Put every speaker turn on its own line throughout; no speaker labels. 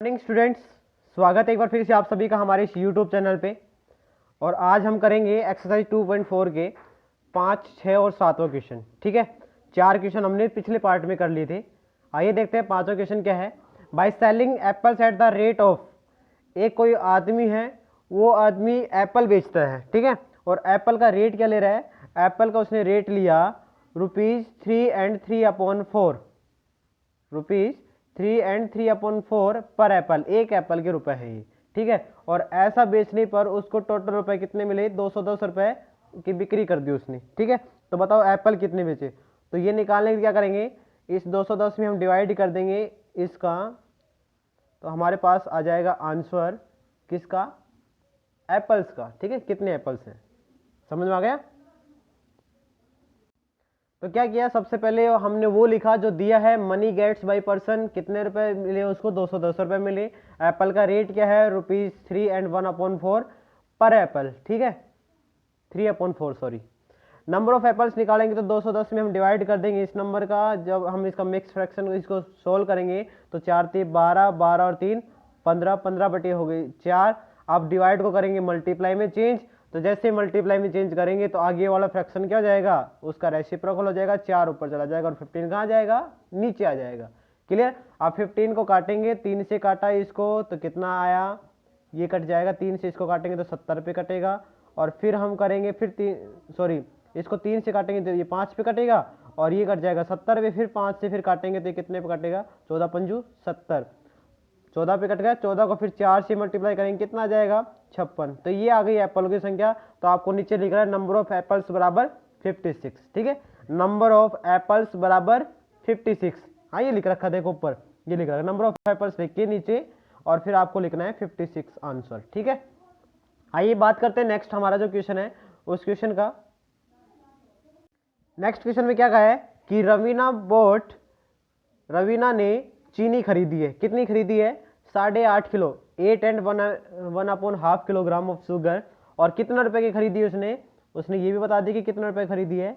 Morning students, स्वागत है एक बार फिर से आप सभी का हमारे इस यूट्यूब चैनल पे। और आज हम करेंगे एक्सरसाइज 2.4 के 5, 6 और 7वां क्वेश्चन। ठीक है, 4 क्वेश्चन हमने पिछले पार्ट में कर लिए थे। आइए देखते हैं 5वां क्वेश्चन क्या है। By selling apples at the rate of, एक कोई आदमी है, वो आदमी एप्पल बेचता है, ठीक है, और एप्पल का रेट क्या ले रहा है? एप्पल का उसने रेट लिया ₹3 and 3/4, ₹3 and 3/4 पर एप्पल, एक एप्पल के रुपए है ये, ठीक है। और ऐसा बेचने पर उसको टोटल रुपए कितने मिले? 210 रुपए की बिक्री कर दी उसने, ठीक है। तो बताओ एप्पल कितने बेचे? तो ये निकालने के लिए क्या करेंगे, इस 210 में हम डिवाइड कर देंगे इसका, तो हमारे पास आ जाएगा आंसर किसका? एप्पल्स का, ठीक है। कितने एप्पल्स हैं, समझ में आ गया? तो क्या किया, सबसे पहले हमने वो लिखा जो दिया है, मनी गेट्स बाय पर्सन, कितने रुपए मिले उसको? 210 रुपए मिले। एप्पल का रेट क्या है? ₹3 and 1/4 पर एप्पल, ठीक है, 3/4 सॉरी। नंबर ऑफ एप्पल्स निकालेंगे तो 210 में हम डिवाइड कर देंगे इस नंबर का। जब हम इसका मिक्स फ्रैक्शन इसको सोल्व करेंगे तो 4 3 12, 12 और 3 15, 15 बटे हो गई 4। अब डिवाइड को करेंगे मल्टीप्लाई में चेंज, तो जैसे मल्टीप्लाई में चेंज करेंगे तो आगे वाला फ्रैक्शन क्या हो जाएगा? उसका रेसिप्रोकल हो जाएगा, 4 ऊपर चला जाएगा और 15 कहाँ जाएगा? नीचे आ जाएगा। क्लियर? आप 15 को काटेंगे, 3 से काटा इसको तो कितना आया? ये कट जाएगा, 3 से इसको काटेंगे तो 70 पे कटेगा। और फिर हम करेंगे, फिर इसको 3 से काटेंगे तो ये 5 पे कटेगा और ये कट जाएगा 70 पे। फिर 5 से फिर काटेंगे तो ये कितने पे कटेगा? 14 पंजू 70, 14 पे कट गया। 14 को फिर 4 से मल्टीप्लाई करेंगे, कितना आ जाएगा? 56। तो ये आ गई एप्पल की संख्या। तो आपको नीचे लिख रहा है नंबर ऑफ एप्पल्स बराबर 56, ठीक है। नंबर ऑफ एप्पल्स बराबर 56, हाँ ये लिख रखा, देखो ऊपर ये लिख रखा है नंबर ऑफ एप्पल्स लिख के नीचे, और फिर आपको लिखना है 56 आंसर, ठीक है। आइए बात करते हैं नेक्स्ट हमारा जो क्वेश्चन है उस क्वेश्चन का। नेक्स्ट क्वेश्चन में क्या कहा है कि रवीना ने चीनी खरीदी है। कितनी खरीदी है? 8.5 kilo, 8 and 1/2 kilogram of sugar. और कितना रुपए की खरीदी है उसने ये भी बता दी कि कितना रुपए खरीदी है,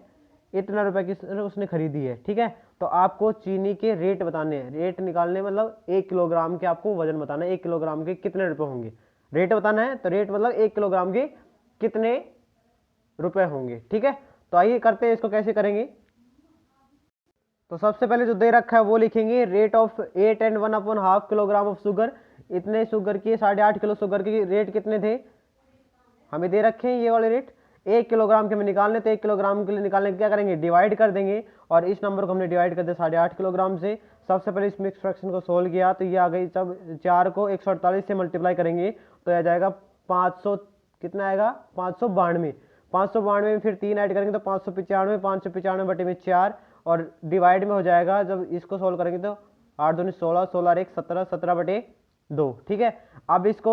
इतना रुपए की उसने खरीदी है, ठीक है। तो आपको चीनी के रेट बताने हैं, रेट निकालने मतलब 1 किलोग्राम के आपको वजन बताना है, 1 किलोग्राम के कितने रुपए होंगे, रेट बताना है। तो रेट मतलब 1 किलोग्राम के कितने रुपए होंगे, ठीक है। तो आइए करते हैं इसको, कैसे करेंगे। तो सबसे पहले जो दे रखा है वो लिखेंगे, rate of 8 and 1/2 kilogram of sugar. इतने शुगर की 8.5 किलो शुगर के रेट कितने थे हमें दे रखे हैं, ये वाले रेट 1 किलोग्राम के हमें निकालने। तो 1 किलोग्राम के लिए निकालने क्या करेंगे, डिवाइड कर देंगे। और इस नंबर को हमने डिवाइड कर दिया 8.5 किलोग्राम से। सबसे पहले इस मिक्स फ्रैक्शन को सोल्व किया तो ये आ गई, सब 4 को 148 से मल्टीप्लाई करेंगे तो आ जाएगा 500, कितना आएगा? 592। 592 में फिर 3 ऐड करेंगे तो 595, 595 बटे में 4, और डिवाइड में हो जाएगा जब इसको सोल्व करेंगे तो 8 दूनी 16, 16 और 1 17, 17 बटे 2, ठीक है। अब इसको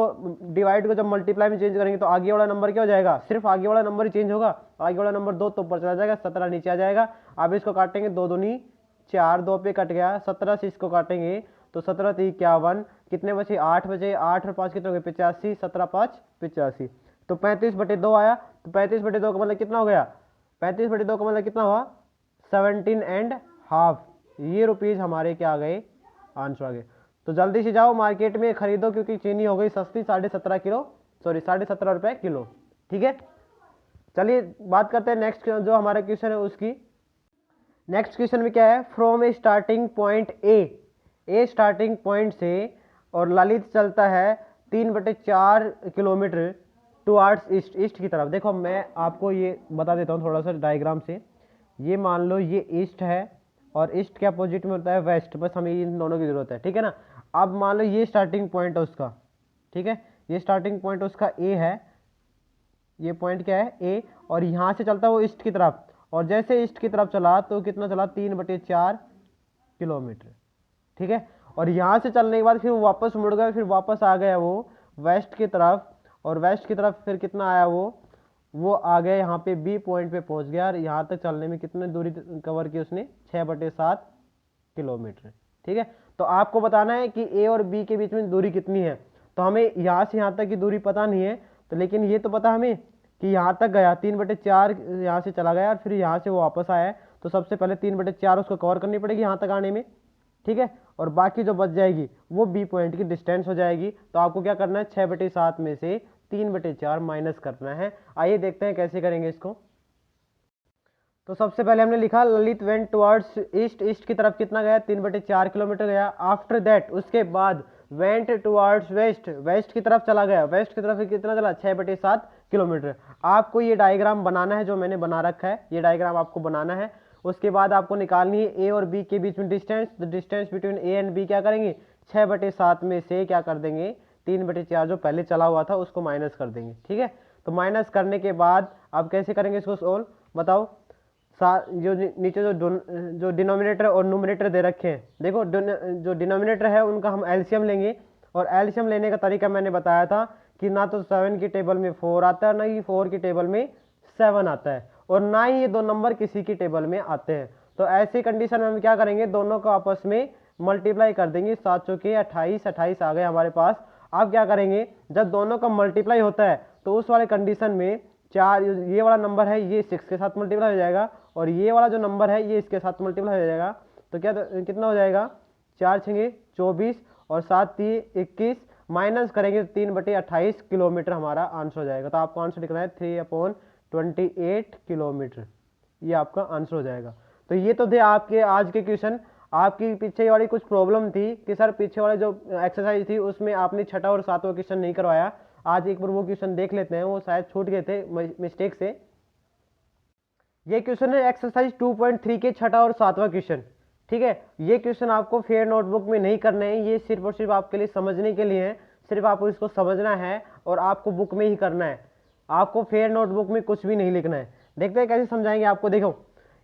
डिवाइड को जब मल्टीप्लाई में चेंज करेंगे तो आगे वाला नंबर क्या हो जाएगा? सिर्फ आगे वाला नंबर ही चेंज होगा, आगे वाला नंबर 2 तो ऊपर चला जाएगा, 17 नीचे आ जाएगा। अब इसको काटेंगे, 2 दूनी 4, 2 पे कट गया, 17 से इसको काटेंगे तो 17 3 51, कितने बचे? 8 बचे। 8 और 5 कितने हो गए? 85, 17 5 85। तो 35 बटे 2 आया। तो 35 बटे 2 का मतलब कितना हो गया? 35 बटे 2 का मतलब कितना हुआ? 17.5। ये रुपीज हमारे क्या आ गए? आंसर आ गए। तो जल्दी से जाओ मार्केट में खरीदो, क्योंकि चीनी हो गई सस्ती, 17.5 किलो, सॉरी 17.5 रुपए किलो, ठीक है। चलिए बात करते हैं नेक्स्ट जो हमारा क्वेश्चन है उसकी। नेक्स्ट क्वेश्चन में क्या है, from A starting point A starting point से और ललित चलता है 3/4 किलोमीटर टुवार्ड्स ईस्ट, ईस्ट की तरफ। देखो मैं आपको ये बता देता हूँ थोड़ा सा डायग्राम से। ये मान लो ये ईस्ट है और ईस्ट के अपोजिट में होता है वेस्ट, बस हमें इन दोनों की जरूरत है, ठीक है ना। अब मान लो ये स्टार्टिंग पॉइंट है उसका, ठीक है, ये स्टार्टिंग पॉइंट उसका ए है, ये पॉइंट क्या है? ए। और यहाँ से चलता है वो ईस्ट की तरफ, और जैसे ईस्ट की तरफ चला तो कितना चला? 3/4 किलोमीटर, ठीक है। और यहाँ से चलने के बाद फिर वो वापस मुड़ गया, फिर वापस आ गया वो वेस्ट की तरफ, और वेस्ट की तरफ फिर कितना आया वो आ गया यहाँ पे बी पॉइंट पे पहुंच गया। और यहाँ तक चलने में कितनी दूरी कवर की उसने? 6/7 किलोमीटर, ठीक है। तो आपको बताना है कि ए और बी के बीच में दूरी कितनी है। तो हमें यहाँ से यहाँ तक की दूरी पता नहीं है, तो लेकिन ये तो पता हमें कि यहाँ तक गया 3/4, यहाँ से चला गया और फिर यहाँ से वो वापस आया है। तो सबसे पहले 3/4 उसको कवर करनी पड़ेगी यहाँ तक आने में, ठीक है। और बाकी जो बच जाएगी वो बी पॉइंट की डिस्टेंस हो जाएगी। तो आपको क्या करना है, 6/7 में से 3/4 माइनस करना है। आइए देखते हैं कैसे करेंगे इसको। तो सबसे पहले हमने लिखा Lalit went towards east, east की तरफ कितना गया, 3/4 किलोमीटर गया। आफ्टर दैट उसके बाद वेंट टुवर्ड्स वेस्ट, वेस्ट की तरफ चला गया, वेस्ट की तरफ कितना चला, 6/7 किलोमीटर। आपको ये डायग्राम बनाना है जो मैंने बना रखा है, ये डायग्राम आपको बनाना है। उसके बाद आपको निकालनी है ए और बी के बीच में distance. The distance between A and B क्या करेंगे, 6/7 में से क्या कर देंगे, 3/4 जो पहले चला हुआ था उसको माइनस कर देंगे। ठीक है, तो माइनस करने के बाद अब कैसे करेंगे इसको सोल्व, बताओ। जो नीचे जो डिनोमिनेटर और न्यूमरेटर दे रखे हैं, देखो जो डिनोमिनेटर है उनका हम एलसीएम लेंगे। और एलसीएम लेने का तरीका मैंने बताया था कि ना तो 7 की टेबल में 4 आता है, ना ही 4 की टेबल में 7 आता है, और ना ही ये दो नंबर किसी की टेबल में आते हैं। तो ऐसी कंडीशन में हम क्या करेंगे, दोनों को आपस में मल्टीप्लाई कर देंगे। 7 चौके 28, 28 आ गए हमारे पास। अब क्या करेंगे, जब दोनों का मल्टीप्लाई होता है तो उस वाले कंडीशन में 4, ये वाला नंबर है ये 6 के साथ मल्टीप्लाई हो जाएगा, और ये वाला जो नंबर है ये इसके साथ मल्टीप्लाई हो जाएगा। तो क्या कितना हो जाएगा, 4 6 24 और 7 3 21, माइनस करेंगे 3/28 किलोमीटर हमारा आंसर हो जाएगा। तो आपको आंसर लिखना है 3/28 किलोमीटर, ये आपका आंसर हो जाएगा। तो ये तो थे आपके आज के क्वेश्चन। आपकी पीछे वाली कुछ प्रॉब्लम थी कि सर पीछे वाले जो एक्सरसाइज थी उसमें आपने 6वां और 7वां क्वेश्चन नहीं करवाया। आज एक बार वो क्वेश्चन देख लेते हैं, वो शायद छूट गए थे मिस्टेक से। ये क्वेश्चन है एक्सरसाइज 2.3 के 6वां और 7वां क्वेश्चन। ठीक है, ये क्वेश्चन आपको फेयर नोटबुक में नहीं करने हैं, ये सिर्फ और सिर्फ आपके लिए समझने के लिए है। सिर्फ आपको इसको समझना है और आपको बुक में ही करना है, आपको फेयर नोटबुक में कुछ भी नहीं लिखना है। देखते हैं कैसे समझाएंगे आपको। देखो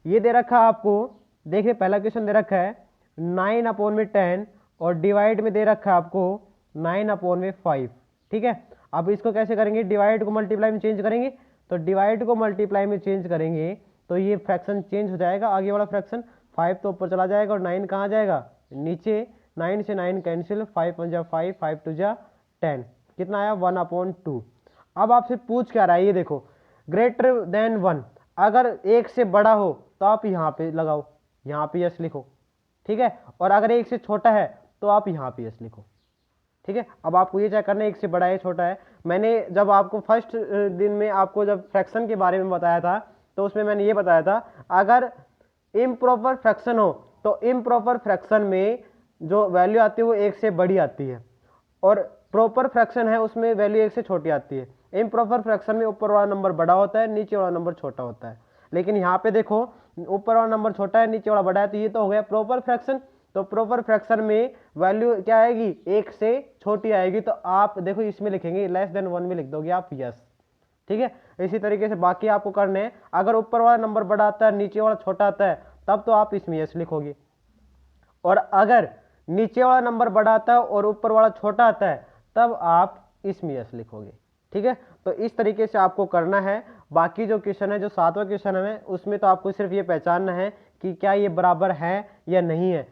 ये दे रखा है आपको, देखिए पहला क्वेश्चन दे रखा है 9/10 और डिवाइड में दे रखा है आपको 9/5। ठीक है, अब इसको कैसे करेंगे, डिवाइड को मल्टीप्लाई में चेंज करेंगे। तो डिवाइड को मल्टीप्लाई में चेंज करेंगे तो ये फ्रैक्शन चेंज हो जाएगा, आगे वाला फ्रैक्शन 5 तो ऊपर चला जाएगा और 9 कहाँ जाएगा, नीचे। 9 से 9 कैंसिल, 5 × 5, 5 × 2 10, कितना आया 1/2। अब आपसे पूछ क्या रहा है, ये देखो ग्रेटर देन 1, अगर 1 से बड़ा हो तो आप यहाँ पे लगाओ, यहाँ पे यस लिखो। ठीक है, और अगर 1 से छोटा है तो आप यहाँ पे यस लिखो। ठीक है, अब आपको ये चेक करना है 1 से बड़ा है छोटा है। मैंने जब आपको फर्स्ट दिन में आपको जब फ्रैक्शन के बारे में बताया था तो उसमें मैंने ये बताया था, अगर इम्प्रॉपर फ्रैक्शन हो तो इम्प्रॉपर फ्रैक्शन में जो वैल्यू आती है वो 1 से बड़ी आती है, और प्रॉपर फ्रैक्शन है उसमें वैल्यू 1 से छोटी आती है। इम्प्रॉपर फ्रैक्शन में ऊपर वाला नंबर बड़ा होता है, नीचे वाला नंबर छोटा होता है। लेकिन यहाँ पे देखो ऊपर वाला नंबर छोटा है, नीचे वाला बड़ा है, तो ये तो हो गया प्रॉपर फ्रैक्शन। तो प्रॉपर फ्रैक्शन में वैल्यू क्या आएगी, 1 से छोटी आएगी। तो आप देखो इसमें लिखेंगे लेस देन 1 में लिख दोगे आप यस। ठीक है, इसी तरीके से बाकी आपको करने हैं। अगर ऊपर वाला नंबर बड़ा आता है, नीचे वाला छोटा आता है, तब तो आप इसमें यस लिखोगे, और अगर नीचे वाला नंबर बड़ा आता है और ऊपर वाला छोटा आता है तब आप इसमें यस लिखोगे। ठीक है, तो इस तरीके से आपको करना है। बाकी जो क्वेश्चन है, जो 7वां क्वेश्चन है उसमें तो आपको सिर्फ ये पहचानना है कि क्या ये बराबर है या नहीं है।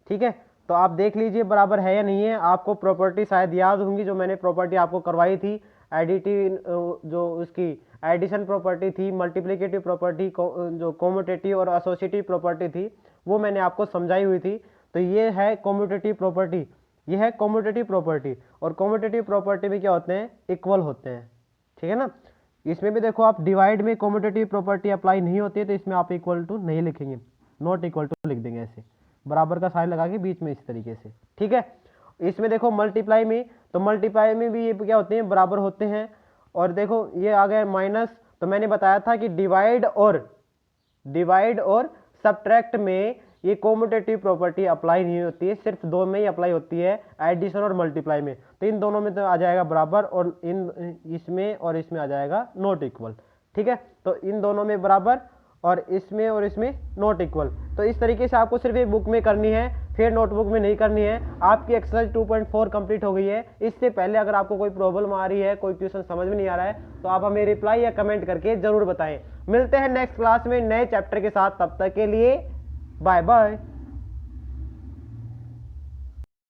ठीक है, तो आप देख लीजिए बराबर है या नहीं है। आपको प्रॉपर्टी शायद याद होंगी, जो मैंने प्रॉपर्टी आपको करवाई थी, एडिटिव जो उसकी एडिशन प्रॉपर्टी थी, मल्टीप्लिकेटिव प्रॉपर्टी, जो कॉम्यूटेटिव और एसोसिएटिव प्रॉपर्टी थी, वो मैंने आपको समझाई हुई थी। तो ये है कॉम्यूटेटिव प्रॉपर्टी, ये है कॉम्यूटेटिव प्रॉपर्टी। और कॉम्यूटेटिव प्रॉपर्टी में क्या होते हैं, इक्वल होते हैं। ठीक है ना, इसमें भी देखो आप डिवाइड में कॉम्यूटेटिव प्रॉपर्टी अप्लाई नहीं होती है, तो इसमें आप इक्वल टू नहीं लिखेंगे, नॉट इक्वल टू लिख देंगे, ऐसे बराबर का साइन लगा के बीच में इस तरीके से। ठीक है, इसमें देखो मल्टीप्लाई में, तो मल्टीप्लाई में भी ये क्या होते हैं, बराबर होते हैं। और देखो ये आ गया माइनस, तो मैंने बताया था कि डिवाइड और सब्ट्रैक्ट में ये कॉम्यूटेटिव प्रॉपर्टी अप्लाई नहीं होती है, सिर्फ 2 में ही अप्लाई होती है, एडिशन और मल्टीप्लाई में। तो इन दोनों में तो आ जाएगा बराबर, और इसमें और इसमें आ जाएगा नॉट इक्वल। ठीक है, तो इन दोनों में बराबर और इसमें नॉट इक्वल। तो इस तरीके से आपको सिर्फ एक बुक में करनी है, फिर नोटबुक में नहीं करनी है। आपकी एक्सरसाइज 2.4 कंप्लीट हो गई है। इससे पहले अगर आपको कोई प्रॉब्लम आ रही है, कोई क्वेश्चन समझ में नहीं आ रहा है, तो आप हमें रिप्लाई या कमेंट करके जरूर बताएं। मिलते हैं नेक्स्ट क्लास में नए चैप्टर के साथ, तब तक के लिए बाय बाय।